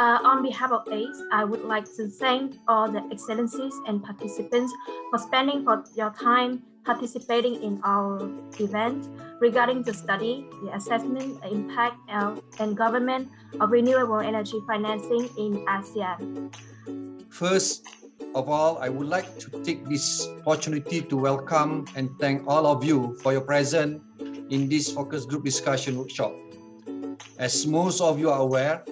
On behalf of ACE, I would like to thank all the excellencies and participants for spending your time participating in our event regarding the study, the assessment, impact, and government of renewable energy financing in ASEAN. First of all, I would like to take this opportunity to welcome and thank all of you for your presence in this focus group discussion workshop. As most of you are aware,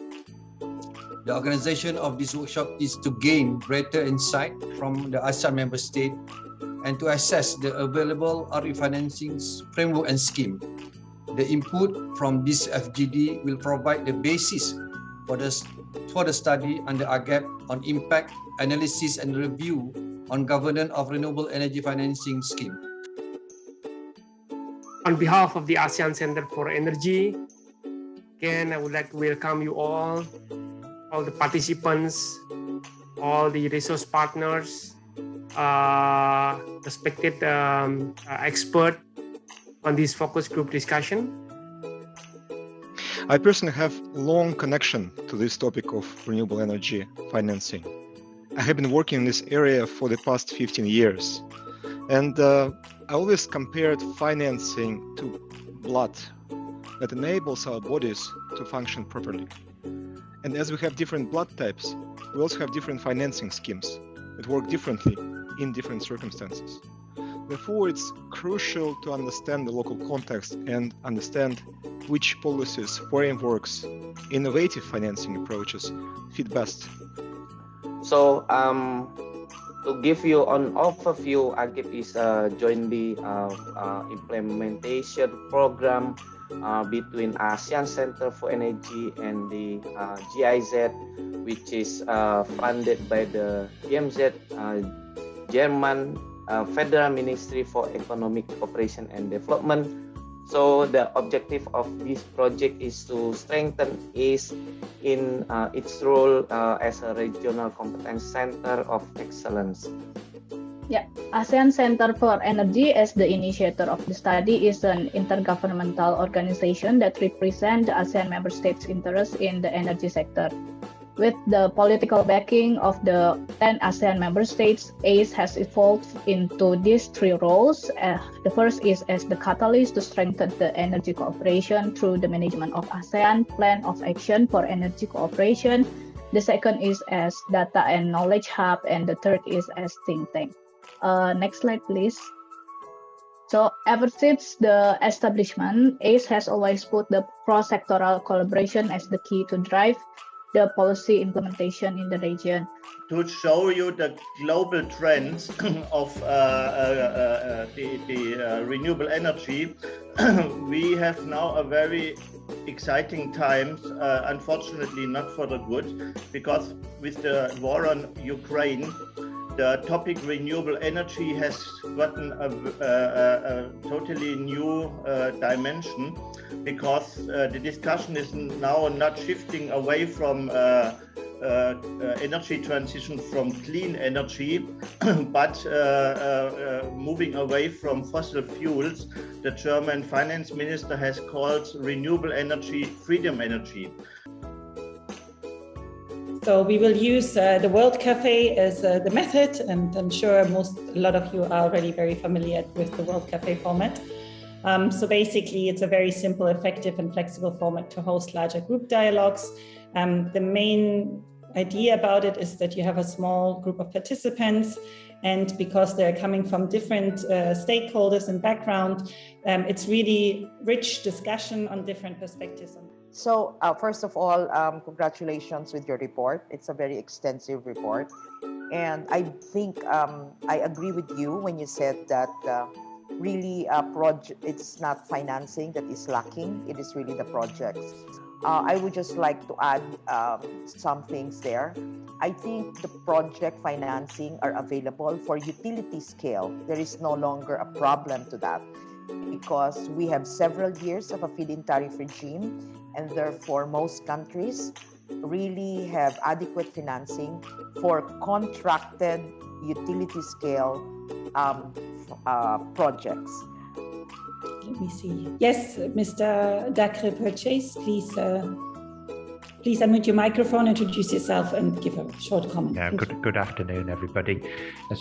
the organization of this workshop is to gain greater insight from the ASEAN member state and to assess the available RE financing framework and scheme. The input from this FGD will provide the basis for the study under AGAP on impact analysis and review on governance of renewable energy financing scheme. On behalf of the ASEAN Center for Energy, again, I would like to welcome you all the participants, all the resource partners, respected expert on this focus group discussion. I personally have a long connection to this topic of renewable energy financing. I have been working in this area for the past 15 years, and I always compared financing to blood that enables our bodies to function properly. And as we have different blood types, we also have different financing schemes that work differently in different circumstances. Therefore, it's crucial to understand the local context and understand which policies, frameworks, innovative financing approaches fit best. So, to give you an overview, AGIP is jointly implementation program between ASEAN Center for Energy and the GIZ, which is funded by the GMZ, German Federal Ministry for Economic Cooperation and Development. So the objective of this project is to strengthen ACE in its role as a regional competence center of excellence. Yeah, ASEAN Center for Energy, as the initiator of the study, is an intergovernmental organization that represents the ASEAN member states' interests in the energy sector. With the political backing of the 10 ASEAN member states, ACE has evolved into these three roles. The first is as the catalyst to strengthen the energy cooperation through the management of ASEAN Plan of Action for Energy Cooperation. The second is as data and knowledge hub, and the third is as think tank. Next slide, please. So ever since the establishment, ACE has always put the cross-sectoral collaboration as the key to drive the policy implementation in the region. To show you the global trends of the renewable energy, we have now a very exciting times, unfortunately not for the good, because with the war on Ukraine, the topic renewable energy has gotten a totally new dimension, because the discussion is now not shifting away from energy transition from clean energy, but moving away from fossil fuels. The German finance minister has called renewable energy freedom energy. So we will use the World Cafe as the method, and I'm sure a lot of you are already very familiar with the World Cafe format. So basically, it's a very simple, effective, and flexible format to host larger group dialogues. The main idea about it is that you have a small group of participants, and because they're coming from different stakeholders and background, it's really rich discussion on different perspectives. So first of all, congratulations with your report. It's a very extensive report. And I think I agree with you when you said that really it's not financing that is lacking. It is really the projects. I would just like to add some things there. I think the project financing are available for utility scale. There is no longer a problem to that, because we have several years of a feed-in tariff regime, and therefore most countries really have adequate financing for contracted utility scale projects. Let me see. Yes, Mr. Dacre Purchase, please. Please unmute your microphone, introduce yourself, and give a short comment. Yeah, good afternoon, everybody.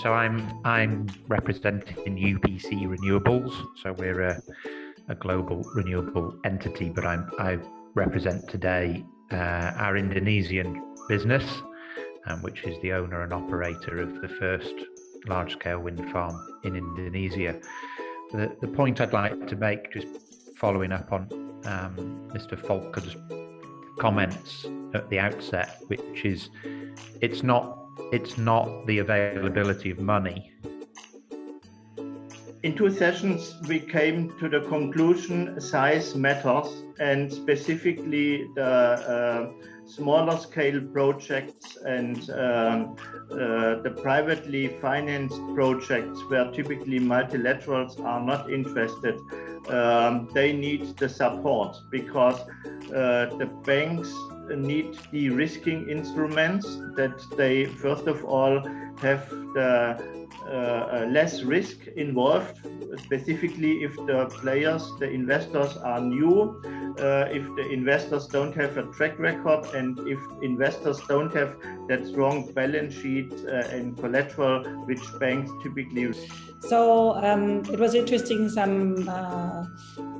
So I'm representing Upc Renewables. So we're a global renewable entity, but I represent today our Indonesian business, which is the owner and operator of the first large-scale wind farm in Indonesia. The point I'd like to make, just following up on Mr. Volker's comments at the outset, which is it's not the availability of money. In 2 sessions, we came to the conclusion size matters, and specifically the smaller scale projects and the privately financed projects where typically multilaterals are not interested. They need the support because the banks need de-risking instruments that they first of all have the less risk involved, specifically if the players, the investors are new, if the investors don't have a track record, and if investors don't have that strong balance sheet and collateral which banks typically. So it was interesting, some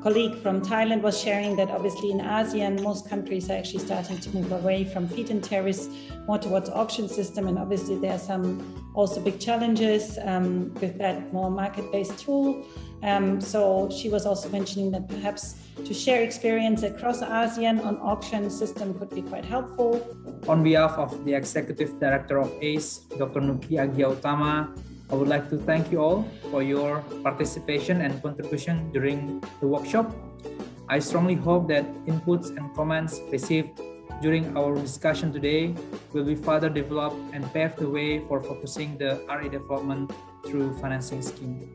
colleague from Thailand was sharing that obviously in ASEAN, most countries are actually starting to move away from feed-in tariffs more towards auction system. And obviously there are some also big challenges with that more market-based tool. So she was also mentioning that perhaps to share experience across ASEAN on auction system could be quite helpful. On behalf of the Executive Director of ACE, Dr. Nuki Agia-Utama, I would like to thank you all for your participation and contribution during the workshop. I strongly hope that inputs and comments received during our discussion today will be further developed and pave the way for focusing the RE development through financing scheme.